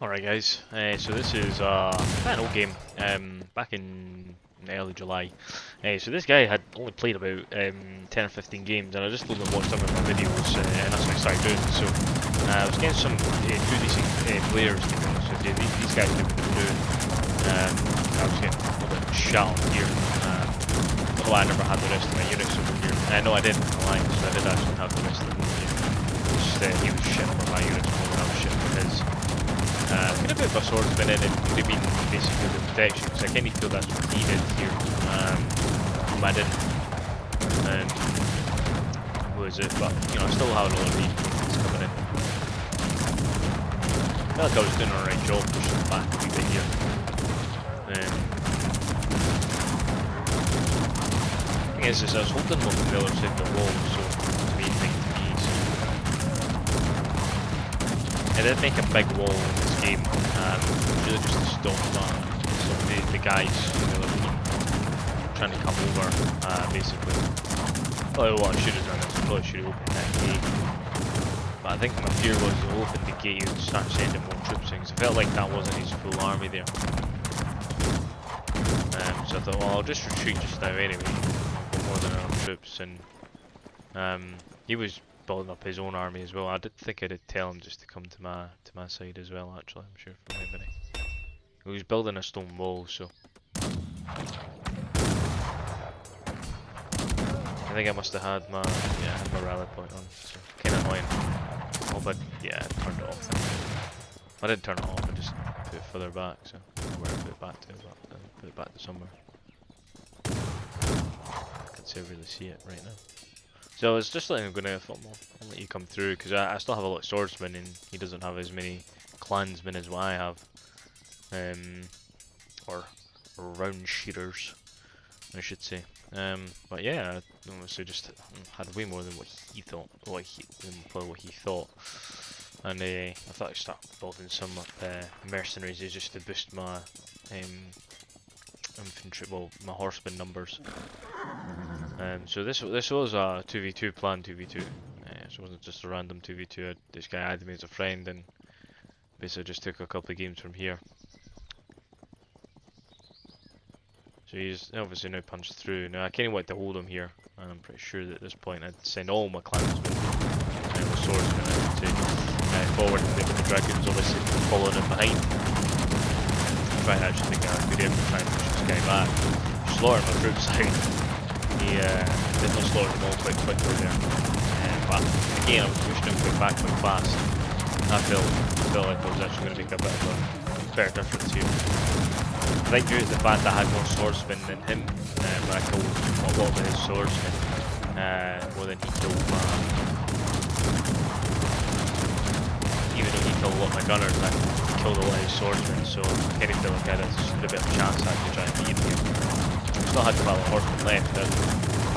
Alright guys, so this is quite an old game, back in early July. So this guy had only played about 10 or 15 games, and I just told him to watch some of my videos, and that's what I started doing. So I was getting some two decent players, to be honest with you. These guys knew what they were doing. I was getting a little bit shot on here. Don't know why I never had the rest of my units over here. No, I didn't, I'm lying, so I did actually have the rest of them over here. Just, he was shit over my units more than I was shit over his. Could have been my swordsman in it, could have been basically the protection, because I kind of feel that's what he did here. But I didn't. Who is it? But, you know, I still have another lead coming in. I feel like I was doing an alright job pushing back a wee bit here. The thing is I was holding them on the other side of the wall, so it's the main thing to me. I did make a big wall in this game, really just to stop some of the guys who were trying to come over, basically. Probably what I should have done is I probably should have opened that gate. But I think my fear was to open the gate, he would start sending more troops in, because I felt like that wasn't his full army there. So I thought, well, I'll just retreat just now anyway. I've got more than enough troops, and he was building up his own army as well. I did think I did tell him just to come to my side as well, actually, I'm sure from memory. He was building a stone wall, so I think I must have had my rally point on, so kinda annoying. Oh, but yeah, I turned it off. I didn't turn it off, I just put it further back, so where I put it back to, but put it back to somewhere. I can still really see it right now. So it's just letting him go now. I thought, well, I'll let you come through, because I still have a lot of swordsmen and he doesn't have as many clansmen as what I have. Or round shearers, I should say. But yeah, I honestly just had way more than what he thought, what he thought. And I thought I'd start building some mercenaries just to boost my infantry, well, my horseman numbers. So this was a 2v2 planned 2v2. So it wasn't just a random 2v2. This guy added me as a friend, and basically just took a couple of games from here. So he's obviously now punched through. Now I kind of want to hold him here, and I'm pretty sure that at this point I'd send all my clansmen with swordsmen to forward, and the dragoons obviously following him behind. In fact, I actually think I'd be able to try and push this guy back. Slaughter my troops out. He did not slaughter them all quite quickly there. But again, I was pushing him quite back quite fast. I felt like I was actually going to make a bit of a better difference here. I think due to the fact that I had more swordsmen than him, when I killed a lot of his swordsmen, more than he killed my... Even though he killed a lot of my gunners, I killed a lot of his swordsmen, so I kind of feel like I had a bit of a chance to actually try and beat him here. Still had quite a lot of horsemen left, I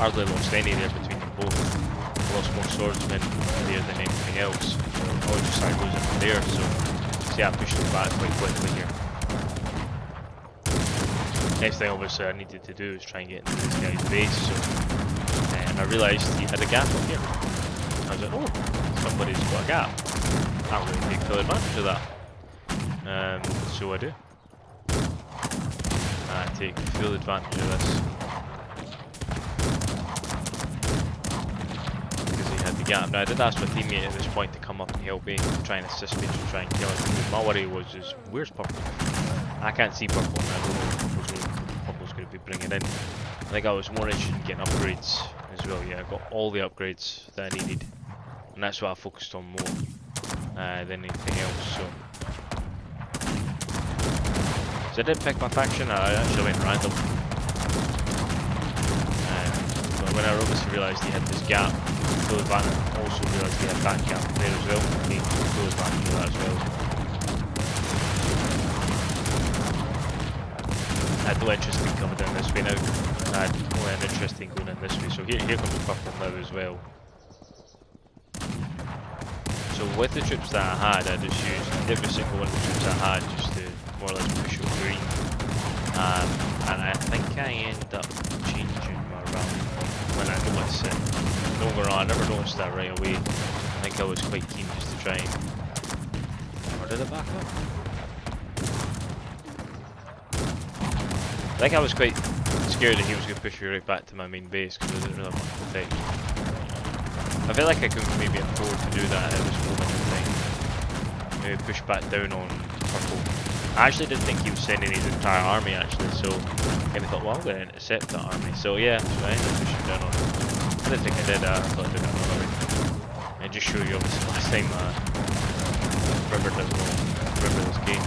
hardly lost any there between them both. I lost more swordsmen there than anything else, so I was just started losing from there, so yeah, I pushed him back quite quickly here. Next thing obviously I needed to do was try and get into this guy's base, so I realised he had a gap up here. I was like, oh, somebody's got a gap. Can't really take full advantage of that. So I do. I take full advantage of this. Because he had the gap. Now I did ask my teammate at this point to come up and help me, to try and assist me, to try and kill him. My worry was just, where's purple? I can't see purple, and I don't know what purple's going to be bringing in. I think I was more interested in getting upgrades as well. Yeah, I got all the upgrades that I needed, and that's what I focused on more than anything else. So I did pick my faction. I actually went random. But when I obviously realised he had this gap, full advantage, I also realised he had that gap there as well. He full advantage of that as well. I had no interest in coming down this way now. I had only an interest in going in this way. So here comes purple now as well. So with the troops that I had, I just used every single one of the troops I had just to more or less push over green. And I think I ended up changing my rally when I noticed it. Don't get me wrong, I never noticed that right away. I think I was quite keen just to try and... Or did it back up? think I was quite scared that he was going to push me right back to my main base because I didn't really have much protect. I feel like I could maybe afford to do that at this moment in time. Maybe push back down on purple. I actually didn't think he was sending his entire army actually, so I thought, well, I'm going to intercept that army. So yeah, so I ended up pushing down on him. I didn't think I did that, I thought I did it another way. And just show you obviously last time River does well, River this game.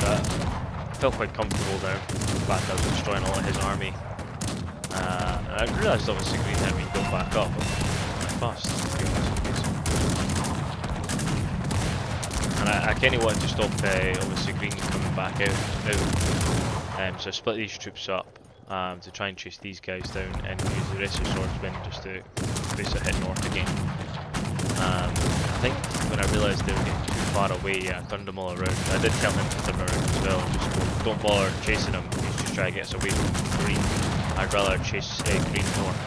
I felt quite comfortable now. The fact I was destroying all of his army. And I realised obviously green had me go back up quite fast, to be honest with you. And I kind of wanted to stop obviously green coming back out. So I split these troops up to try and chase these guys down and use the rest of the swordsmen just to basically hit north again. I think when I realised they were getting too far away, yeah, I turned them all around. I did tell him to turn them around as well, just don't bother chasing them, he's just trying to get us away from green. I'd rather chase green north.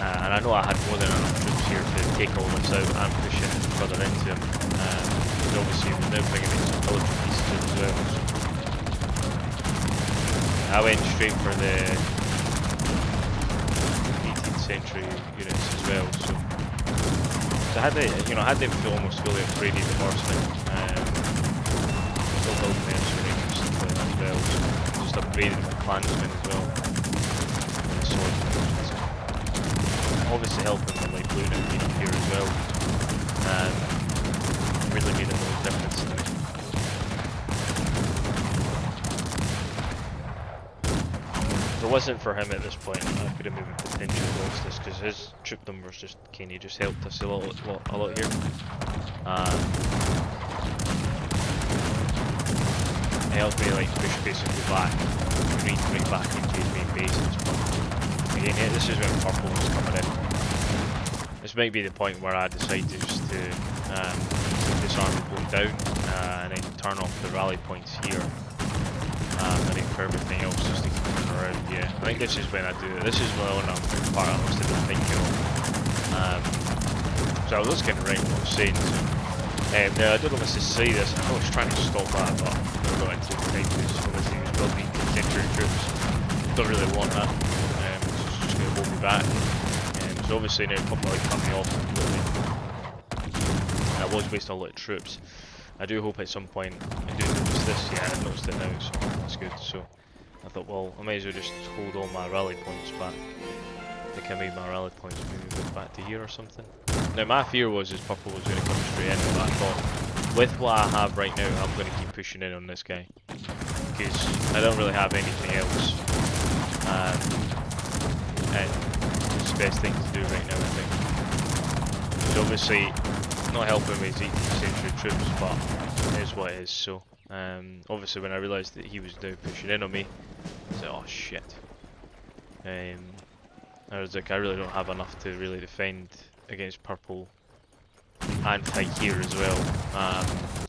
And I know I had more than enough troops here to take all this out and push it further into him. Because obviously we're now bringing in some military pieces as well. So I went straight for the 18th century units as well. So I had them, almost fully upgraded the horsemen. Still building the insurrection and stuff like that as well. So just upgraded my clansmen as well. And the swordsmen. So obviously helping the light blue now being up here as well. Really made a little difference to me. If it wasn't for him at this point, I could have maybe potentially lost this because his troop numbers just kind of just helped us a lot here. It helped me like push basically back, green right back into his main base at this point. Again, yeah, this is when purple was coming in. This might be the point where I decide to just to keep this army going down and then turn off the rally points here. And then for everything else just to keep it around, yeah. I think this is when I do it. This is when I'm part I must have been thinking of. So I was just kind of writing what I was saying. So, now I don't know if I should say this, I was trying to stop that, but I never got into the time because obviously it was building century troops. Don't really want that, so it's just going to hold me back. So obviously now purple like cut me off completely. I was wasting a lot of troops. I do hope at some point I do notice this. Yeah, I noticed it now, so that's good. So I thought, well, I might as well just hold all my rally points back. I think I made my rally points maybe a bit back to here or something. Now my fear was purple was going to come straight in, but I thought with what I have right now, I'm going to keep pushing in on this guy because I don't really have anything else. And it's the best thing to do right now, I think. So obviously, not helping with his 18th century troops, but it is what it is. So obviously when I realised that he was now pushing in on me, I said, oh shit. I was like, I really don't have enough to really defend against purple and fight here as well.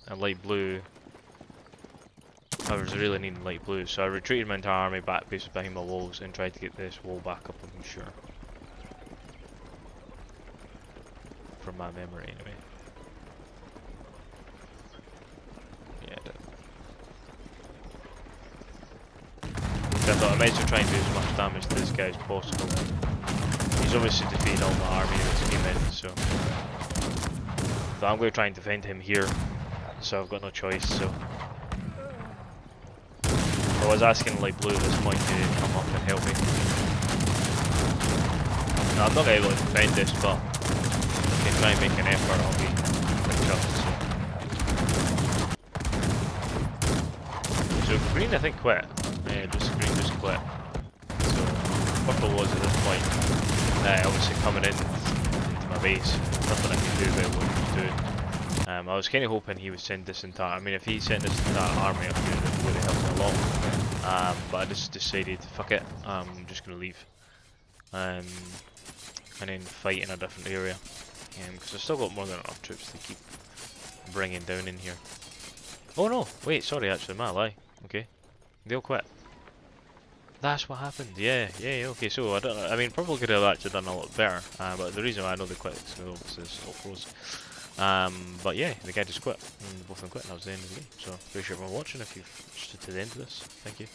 And light blue, I was really needing light blue, so I retreated my entire army back basically behind my walls and tried to get this wall back up, I'm sure. From my memory anyway. Yeah, I did. So I thought I might as well try and do as much damage to this guy as possible. He's obviously defeated all my army that's came in, so I'm going to try and defend him here. So I've got no choice, so I was asking light blue at this point to come up and help me. Now I'm not going to be able to defend this, but if I can try and make an effort, I'll be quite chuffed. So green I think quit. Yeah, green just quit. So purple was at this point obviously coming into my base. Nothing I could do about what he was doing. I was kind of hoping he would send this entire, I mean if he sent this entire army up here that would have helped me a lot. But I just decided, fuck it, I'm just going to leave. And then fight in a different area. Because I've still got more than enough troops to keep bringing down in here. Oh no, wait, sorry actually, my lie. Okay, they all quit. That's what happened. Yeah. Okay. So I mean, purple could have actually done a lot better. But the reason why I know they quit is because obviously it's all froze. But yeah, the guy just quit, and both of them quit, and that was the end of the game. So appreciate everyone watching if you've stood to the end of this. Thank you.